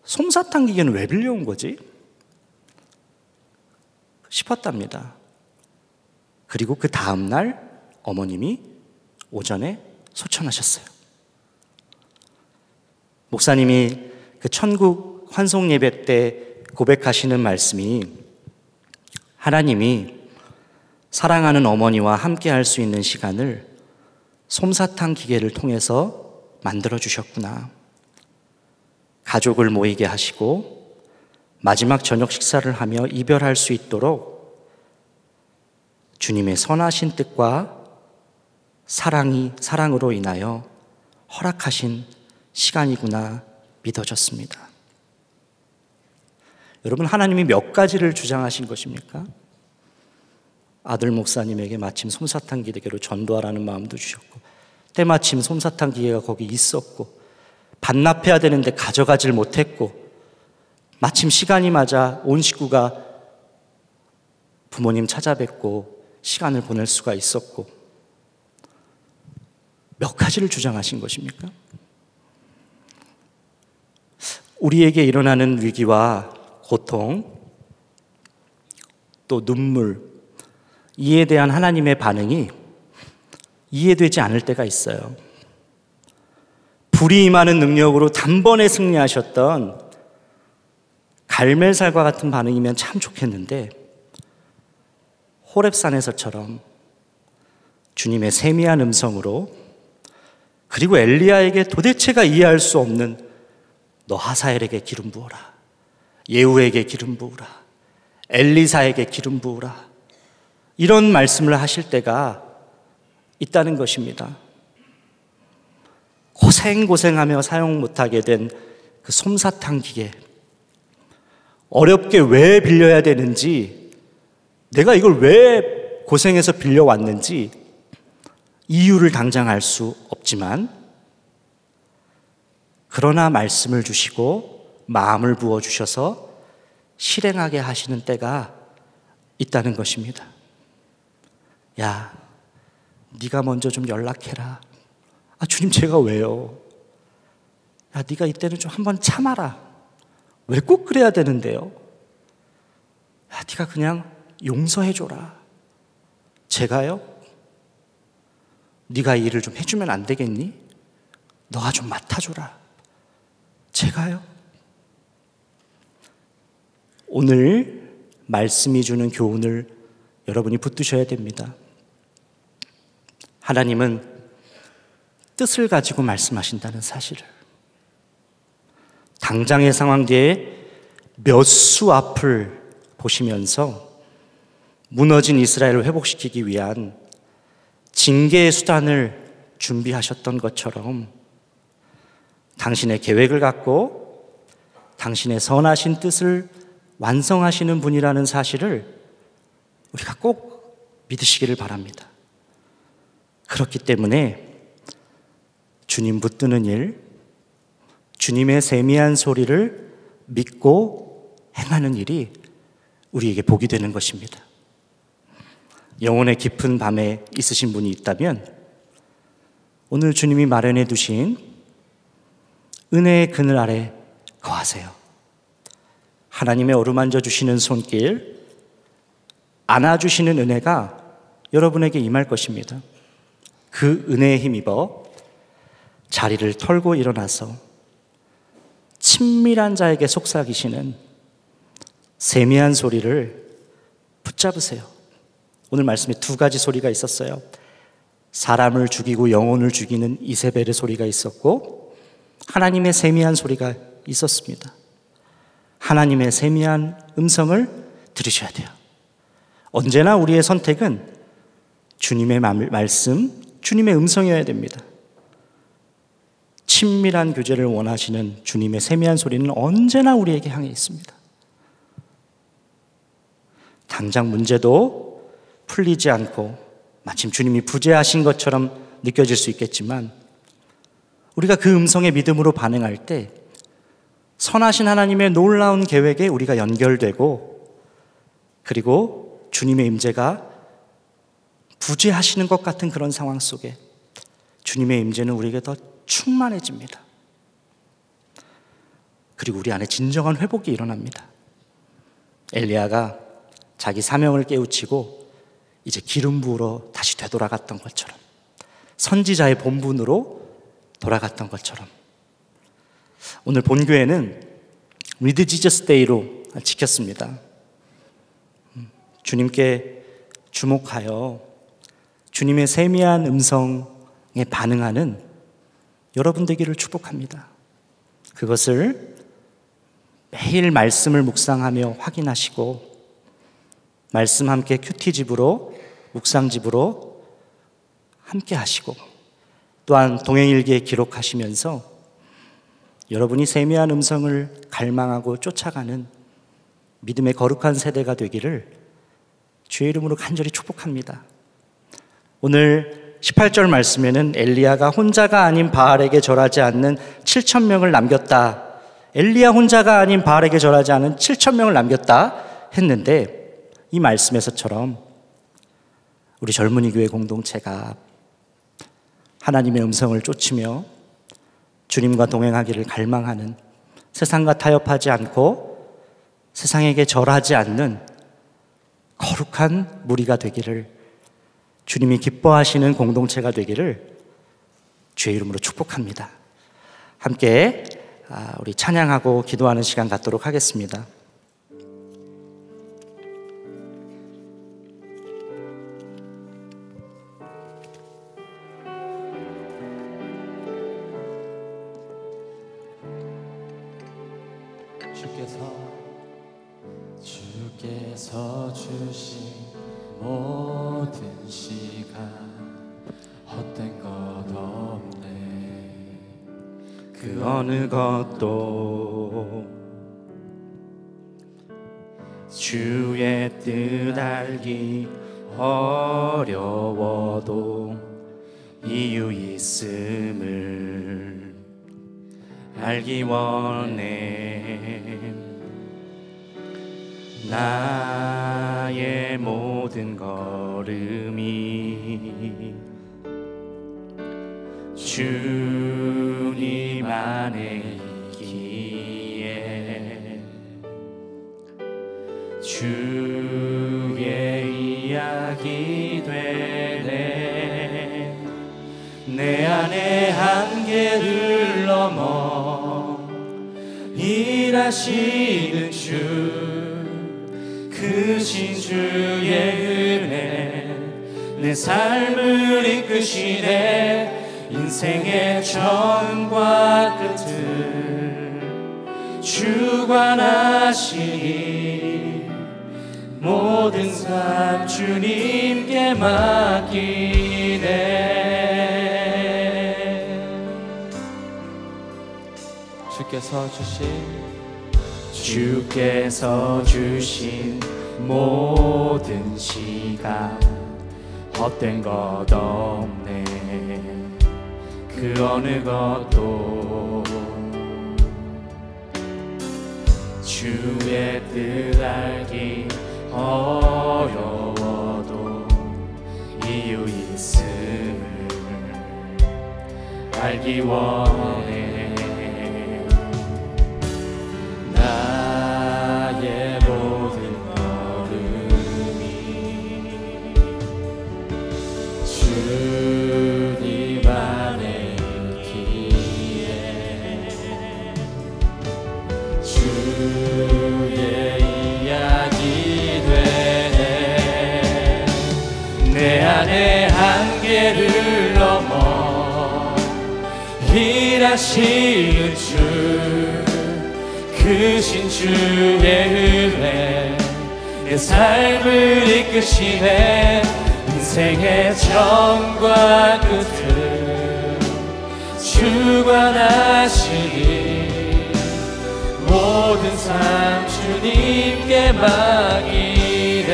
솜사탕 기계는 왜 빌려온 거지? 싶었답니다. 그리고 그 다음날 어머님이 오전에 소천하셨어요. 목사님이 그 천국 환송 예배 때 고백하시는 말씀이 하나님이 사랑하는 어머니와 함께 할 수 있는 시간을 솜사탕 기계를 통해서 만들어 주셨구나. 가족을 모이게 하시고 마지막 저녁 식사를 하며 이별할 수 있도록 주님의 선하신 뜻과 사랑으로 인하여 허락하신 시간이구나 믿어졌습니다. 여러분, 하나님이 몇 가지를 주장하신 것입니까? 아들 목사님에게 마침 솜사탕 기계로 전도하라는 마음도 주셨고, 때마침 솜사탕 기계가 거기 있었고, 반납해야 되는데 가져가질 못했고, 마침 시간이 맞아 온 식구가 부모님 찾아뵙고 시간을 보낼 수가 있었고, 몇 가지를 주장하신 것입니까? 우리에게 일어나는 위기와 고통, 또 눈물, 이에 대한 하나님의 반응이 이해되지 않을 때가 있어요. 불이 임하는 능력으로 단번에 승리하셨던 갈멜살과 같은 반응이면 참 좋겠는데, 호렙산에서처럼 주님의 세미한 음성으로, 그리고 엘리야에게 도대체가 이해할 수 없는 너 하사엘에게 기름 부어라, 예후에게 기름 부으라, 엘리사에게 기름 부으라, 이런 말씀을 하실 때가 있다는 것입니다. 고생하며 사용 못하게 된 그 솜사탕 기계, 어렵게 왜 빌려야 되는지, 내가 이걸 왜 고생해서 빌려왔는지 이유를 당장 알 수 없지만, 그러나 말씀을 주시고 마음을 부어주셔서 실행하게 하시는 때가 있다는 것입니다. 야, 네가 먼저 좀 연락해라. 아, 주님, 제가 왜요? 야, 네가 이때는 좀 한번 참아라. 왜 꼭 그래야 되는데요? 야, 네가 그냥 용서해줘라. 제가요? 네가 이 일을 좀 해주면 안 되겠니? 너가 좀 맡아줘라. 제가요? 오늘 말씀이 주는 교훈을 여러분이 붙드셔야 됩니다. 하나님은 뜻을 가지고 말씀하신다는 사실을, 당장의 상황 뒤에 몇 수 앞을 보시면서 무너진 이스라엘을 회복시키기 위한 징계의 수단을 준비하셨던 것처럼, 당신의 계획을 갖고 당신의 선하신 뜻을 완성하시는 분이라는 사실을 우리가 꼭 믿으시기를 바랍니다. 그렇기 때문에 주님 붙드는 일, 주님의 세미한 소리를 믿고 행하는 일이 우리에게 복이 되는 것입니다. 영혼의 깊은 밤에 있으신 분이 있다면 오늘 주님이 마련해 두신 은혜의 그늘 아래 거하세요. 하나님의 어루만져 주시는 손길, 안아주시는 은혜가 여러분에게 임할 것입니다. 그 은혜에 힘입어 자리를 털고 일어나서 친밀한 자에게 속삭이시는 세미한 소리를 붙잡으세요. 오늘 말씀에 두 가지 소리가 있었어요. 사람을 죽이고 영혼을 죽이는 이세벨의 소리가 있었고, 하나님의 세미한 소리가 있었습니다. 하나님의 세미한 음성을 들으셔야 돼요. 언제나 우리의 선택은 주님의 말씀, 주님의 음성이어야 됩니다. 친밀한 교제를 원하시는 주님의 세미한 소리는 언제나 우리에게 향해 있습니다. 당장 문제도 풀리지 않고 마침 주님이 부재하신 것처럼 느껴질 수 있겠지만, 우리가 그 음성에 믿음으로 반응할 때 선하신 하나님의 놀라운 계획에 우리가 연결되고, 그리고 주님의 임재가 부재하시는 것 같은 그런 상황 속에 주님의 임재는 우리에게 더 충만해집니다. 그리고 우리 안에 진정한 회복이 일어납니다. 엘리야가 자기 사명을 깨우치고 이제 기름 부으러 다시 되돌아갔던 것처럼, 선지자의 본분으로 돌아갔던 것처럼, 오늘 본교회는 With Jesus Day로 지켰습니다. 주님께 주목하여 주님의 세미한 음성에 반응하는 여러분 되기를 축복합니다. 그것을 매일 말씀을 묵상하며 확인하시고, 말씀 함께 큐티집으로, 묵상집으로 함께 하시고 또한 동행일기에 기록하시면서 여러분이 세미한 음성을 갈망하고 쫓아가는 믿음의 거룩한 세대가 되기를 주의 이름으로 간절히 축복합니다. 오늘 18절 말씀에는 엘리야가 혼자가 아닌 바알에게 절하지 않는 7,000명을 남겼다. 엘리야 혼자가 아닌 바알에게 절하지 않은 7,000명을 남겼다 했는데, 이 말씀에서처럼 우리 젊은이 교회 공동체가 하나님의 음성을 쫓으며 주님과 동행하기를 갈망하는, 세상과 타협하지 않고 세상에게 절하지 않는 거룩한 무리가 되기를, 주님이 기뻐하시는 공동체가 되기를 주의 이름으로 축복합니다. 함께 우리 찬양하고 기도하는 시간 갖도록 하겠습니다. 주께서 주신 모든 시간 헛된 것 없네. 그 어느 것도 주의 뜻 알기 어려워도 이유 있음을 알기 원해. 나의 모든 걸음이 주님 안에 있기에 주의 이야기 되네. 내 안의 한계를 넘어 일하시는 주, 크신 주의 은혜 내 삶을 이끄시네. 인생의 처음과 끝을 주관하시니 모든 삶 주님께 맡기네. 주께서 주신 모든 시간 헛된 것 없네. 그 어느 것도 주의 뜻 알기 어려워도 이유 있음을 알기 원해. 나의 모든 걸음이 주님 안에 있기에 주의 이야기 되네. 내 안의 한계를 넘어 일하시는 주, 크신 주의 은혜 내 삶을 이끄시네. 인생의 처음과 끝을 주관하시니 모든 삶 주님께 맡기네.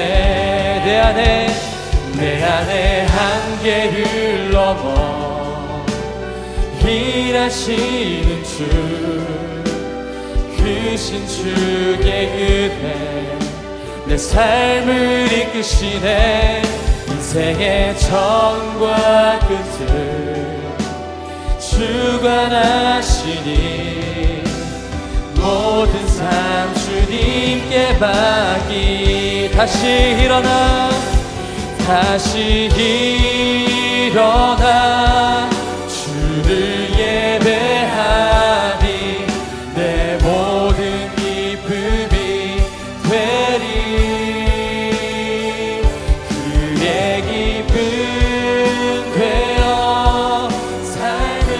내 안에 한계를 넘어 일하시는 주, 크신 주의 은혜 내 삶을 이끄시네. 인생의 처음과 끝을 주관하시니 모든 삶 주님께 맡기. 다시 일어나 주를 예배하니 내 모든 기쁨이 되리. 그의 기쁨 되어 삶의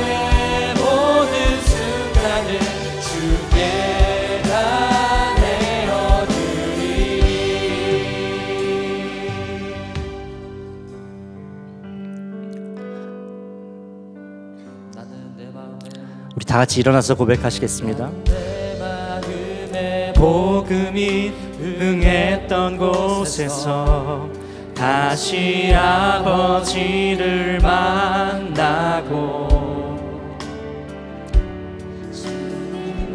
모든 순간을 주께 다 내어드리리. 다 같이 일어나서 고백하시겠습니다. 내 마음에 복음이 응했던 곳에서 다시 아버지를 만나고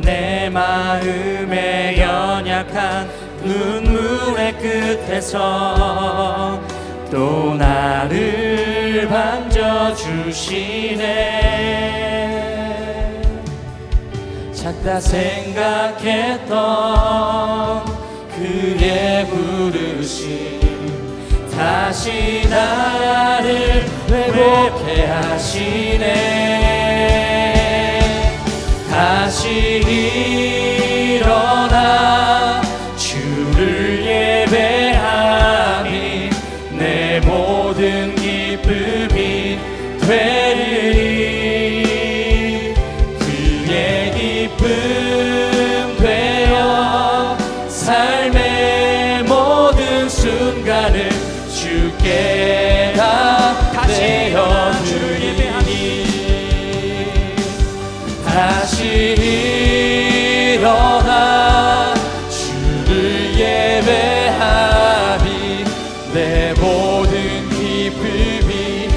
내 마음에 연약한 눈물의 끝에서 또 나를 반겨주시네. 작다 생각했던 그의 부르심 다시 나를 회복해 하시네. 다시 일어나 주를 예배하니 내 모든 기쁨이 되리니 그의 기쁨 되어 삶의 모든 순간을 주께 다 내어드리니 다시 일어나 주를 예배하니 내 모든 기쁨이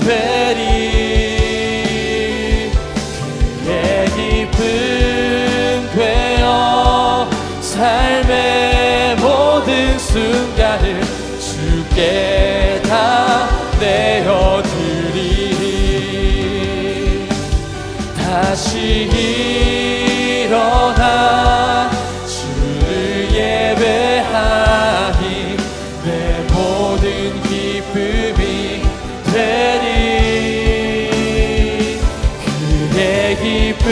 되리 그의 기쁨 되어 삶의 모든 순간을 주께 다 내어드리니 다시 일어나 주를 예배하니 내 모든 기쁨이 되리 그의 기쁨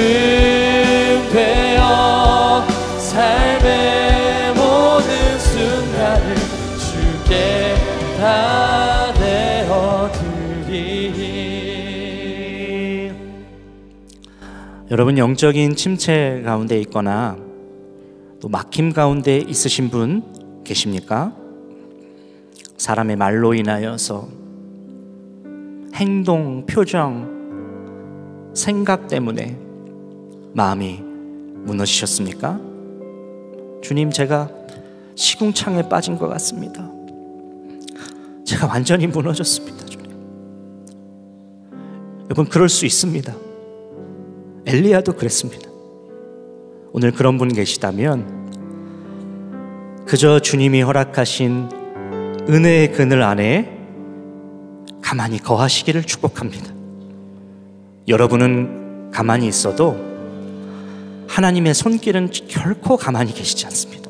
되어 삶의 모든 순간을 주께 다 내어드리니. 여러분, 영적인 침체 가운데 있거나 또 막힘 가운데 있으신 분 계십니까? 사람의 말로 인하여서 행동, 표정, 생각 때문에 마음이 무너지셨습니까? 주님, 제가 시궁창에 빠진 것 같습니다. 제가 완전히 무너졌습니다. 주님. 여러분, 그럴 수 있습니다. 엘리야도 그랬습니다. 오늘 그런 분 계시다면 그저 주님이 허락하신 은혜의 그늘 안에 가만히 거하시기를 축복합니다. 여러분은 가만히 있어도 하나님의 손길은 결코 가만히 계시지 않습니다.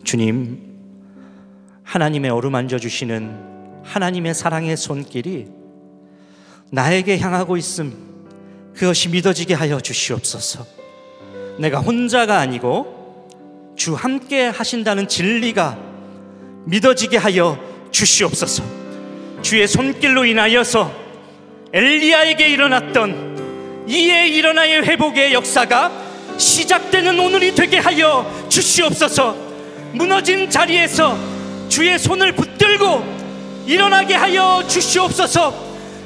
주님, 하나님의 어루만져 주시는 하나님의 사랑의 손길이 나에게 향하고 있음, 그것이 믿어지게 하여 주시옵소서. 내가 혼자가 아니고 주 함께 하신다는 진리가 믿어지게 하여 주시옵소서. 주의 손길로 인하여서 엘리야에게 일어났던 이에 일어나의 회복의 역사가 시작되는 오늘이 되게 하여 주시옵소서. 무너진 자리에서 주의 손을 붙들고 일어나게 하여 주시옵소서.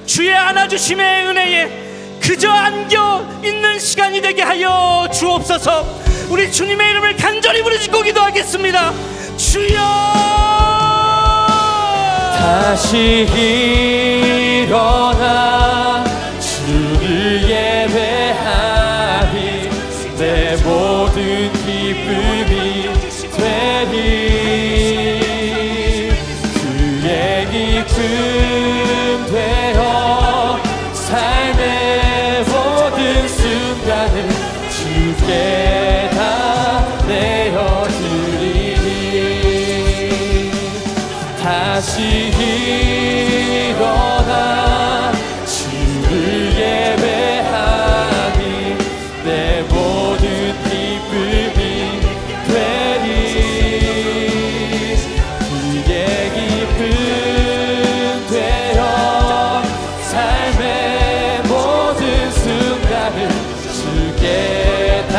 주의 안아주심의 은혜에 그저 안겨 있는 시간이 되게 하여 주옵소서. 우리 주님의 이름을 간절히 부르짖고 기도하겠습니다. 주여, 다시 일어나 주를 예배하니 내 모든 기쁨이 되리 그의 기쁨 되어 삶의 모든 순간을 주께 다 내어드리니 다시 일어나 주를 예배하니 내 모든 기쁨이 되리 그의 기쁨 되어 삶의 모든 순간을 주께 다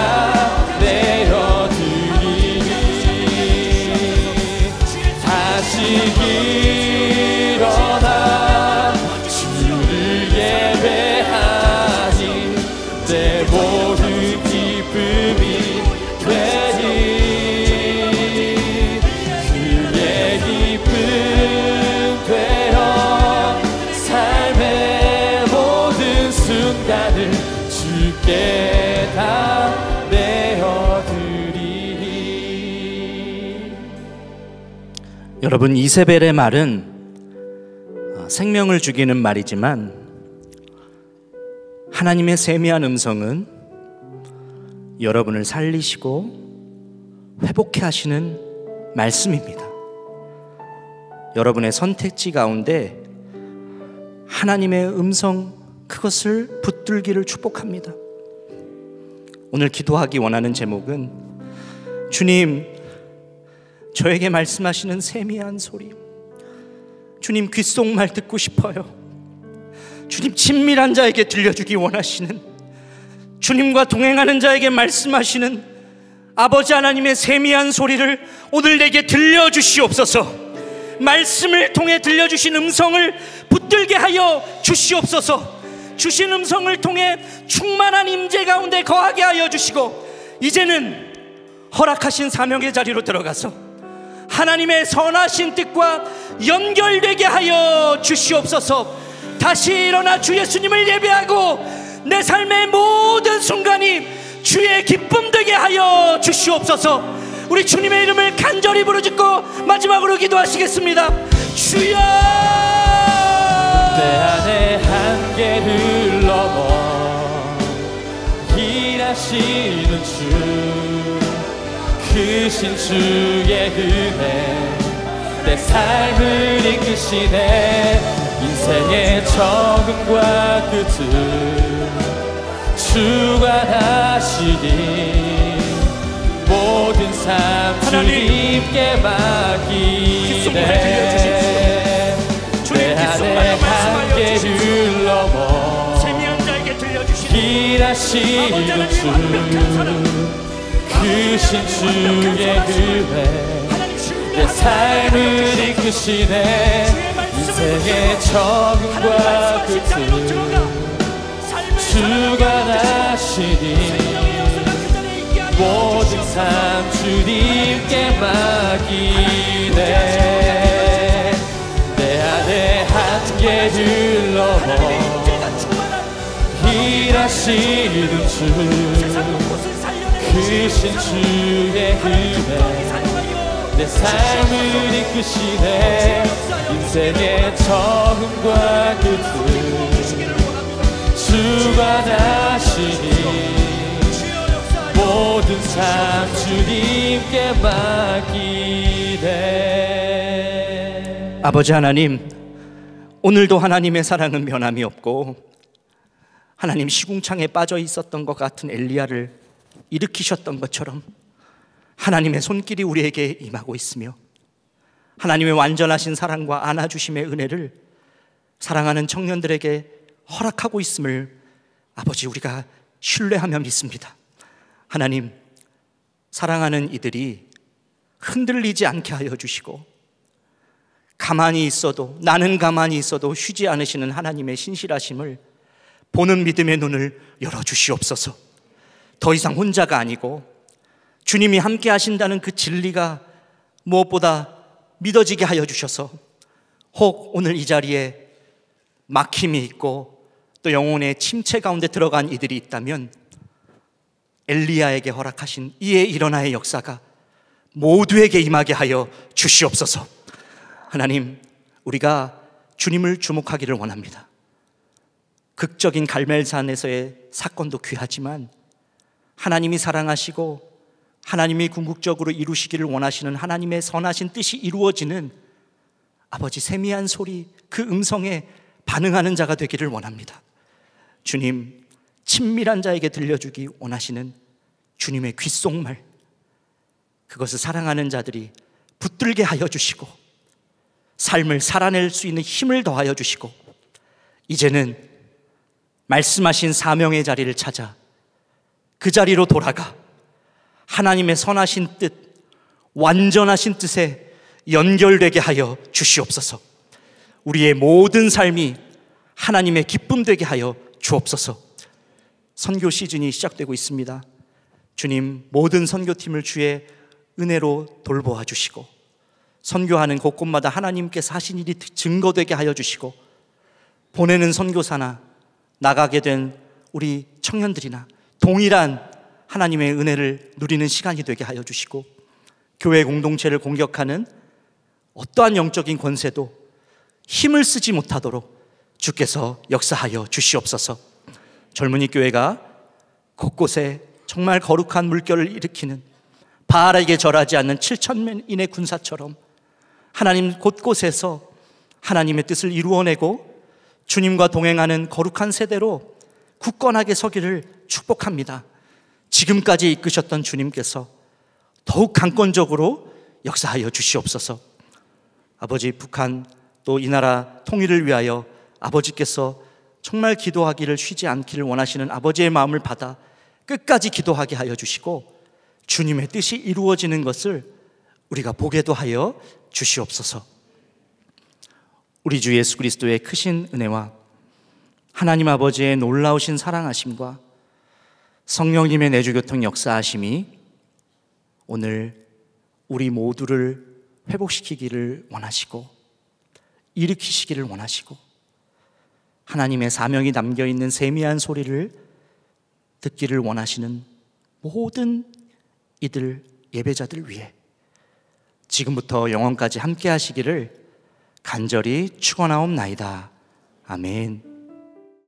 여러분, 이세벨의 말은 생명을 죽이는 말이지만 하나님의 세미한 음성은 여러분을 살리시고 회복해 하시는 말씀입니다. 여러분의 선택지 가운데 하나님의 음성, 그것을 붙들기를 축복합니다. 오늘 기도하기 원하는 제목은, 주님, 저에게 말씀하시는 세미한 소리, 주님 귓속말 듣고 싶어요. 주님 친밀한 자에게 들려주기 원하시는, 주님과 동행하는 자에게 말씀하시는 아버지 하나님의 세미한 소리를 오늘 내게 들려주시옵소서. 말씀을 통해 들려주신 음성을 붙들게 하여 주시옵소서. 주신 음성을 통해 충만한 임재 가운데 거하게 하여 주시고, 이제는 허락하신 사명의 자리로 들어가서 하나님의 선하신 뜻과 연결되게 하여 주시옵소서. 다시 일어나 주 예수님을 예배하고 내 삶의 모든 순간이 주의 기쁨 되게 하여 주시옵소서. 우리 주님의 이름을 간절히 부르짖고 마지막으로 기도하시겠습니다. 주여, 내 안의 한계를 넘어 일하시는 주, 크신 주의 은혜 내 삶을 이끄시네. 인생의 적음과 끝을 주가 하시니 모든 삶 주님께 맡기네. 내 안의 한계를 넘어 일하시는 주, 크신 주의 은혜 내 삶을 이끄시네. 인생의 적음과 끝을 주가 하시니 모든 삶 주님께 맡기네. 내 안의 한계를 넘어 일하시는 주, 크신 주의 은혜 내 삶을 이끄시네. 인생의 처음과 끝을 주가 하시니 모든 삶 주님께 맡기네. 아버지 하나님, 오늘도 하나님의 사랑은 변함이 없고, 하나님 시궁창에 빠져 있었던 것 같은 엘리야를 일으키셨던 것처럼 하나님의 손길이 우리에게 임하고 있으며, 하나님의 완전하신 사랑과 안아주심의 은혜를 사랑하는 청년들에게 허락하고 있음을 아버지 우리가 신뢰하며 믿습니다. 하나님, 사랑하는 이들이 흔들리지 않게 하여 주시고, 가만히 있어도, 나는 가만히 있어도 쉬지 않으시는 하나님의 신실하심을 보는 믿음의 눈을 열어주시옵소서. 더 이상 혼자가 아니고 주님이 함께 하신다는 그 진리가 무엇보다 믿어지게 하여 주셔서, 혹 오늘 이 자리에 막힘이 있고 또 영혼의 침체 가운데 들어간 이들이 있다면, 엘리야에게 허락하신 이에 일어나의 역사가 모두에게 임하게 하여 주시옵소서. 하나님, 우리가 주님을 주목하기를 원합니다. 극적인 갈멜산에서의 사건도 귀하지만, 하나님이 사랑하시고 하나님이 궁극적으로 이루시기를 원하시는 하나님의 선하신 뜻이 이루어지는 아버지 세미한 소리, 그 음성에 반응하는 자가 되기를 원합니다. 주님, 친밀한 자에게 들려주기 원하시는 주님의 귓속말, 그것을 사랑하는 자들이 붙들게 하여 주시고 삶을 살아낼 수 있는 힘을 더하여 주시고, 이제는 말씀하신 사명의 자리를 찾아 그 자리로 돌아가 하나님의 선하신 뜻, 완전하신 뜻에 연결되게 하여 주시옵소서. 우리의 모든 삶이 하나님의 기쁨 되게 하여 주옵소서. 선교 시즌이 시작되고 있습니다. 주님, 모든 선교팀을 주의 은혜로 돌보아 주시고, 선교하는 곳곳마다 하나님께서 하신 일이 증거되게 하여 주시고, 보내는 선교사나 나가게 된 우리 청년들이나 동일한 하나님의 은혜를 누리는 시간이 되게 하여 주시고, 교회 공동체를 공격하는 어떠한 영적인 권세도 힘을 쓰지 못하도록 주께서 역사하여 주시옵소서. 젊은이 교회가 곳곳에 정말 거룩한 물결을 일으키는 바알에게 절하지 않는 7,000인의 군사처럼 하나님 곳곳에서 하나님의 뜻을 이루어내고 주님과 동행하는 거룩한 세대로 굳건하게 서기를 축복합니다. 지금까지 이끄셨던 주님께서 더욱 강권적으로 역사하여 주시옵소서. 아버지, 북한 또 이 나라 통일을 위하여 아버지께서 정말 기도하기를 쉬지 않기를 원하시는 아버지의 마음을 받아 끝까지 기도하게 하여 주시고 주님의 뜻이 이루어지는 것을 우리가 보게도 하여 주시옵소서. 우리 주 예수 그리스도의 크신 은혜와 하나님 아버지의 놀라우신 사랑하심과 성령님의 내주교통 역사하심이 오늘 우리 모두를 회복시키기를 원하시고 일으키시기를 원하시고 하나님의 사명이 담겨있는 세미한 소리를 듣기를 원하시는 모든 이들 예배자들 위해 지금부터 영원까지 함께 하시기를 간절히 축원하옵나이다. 아멘.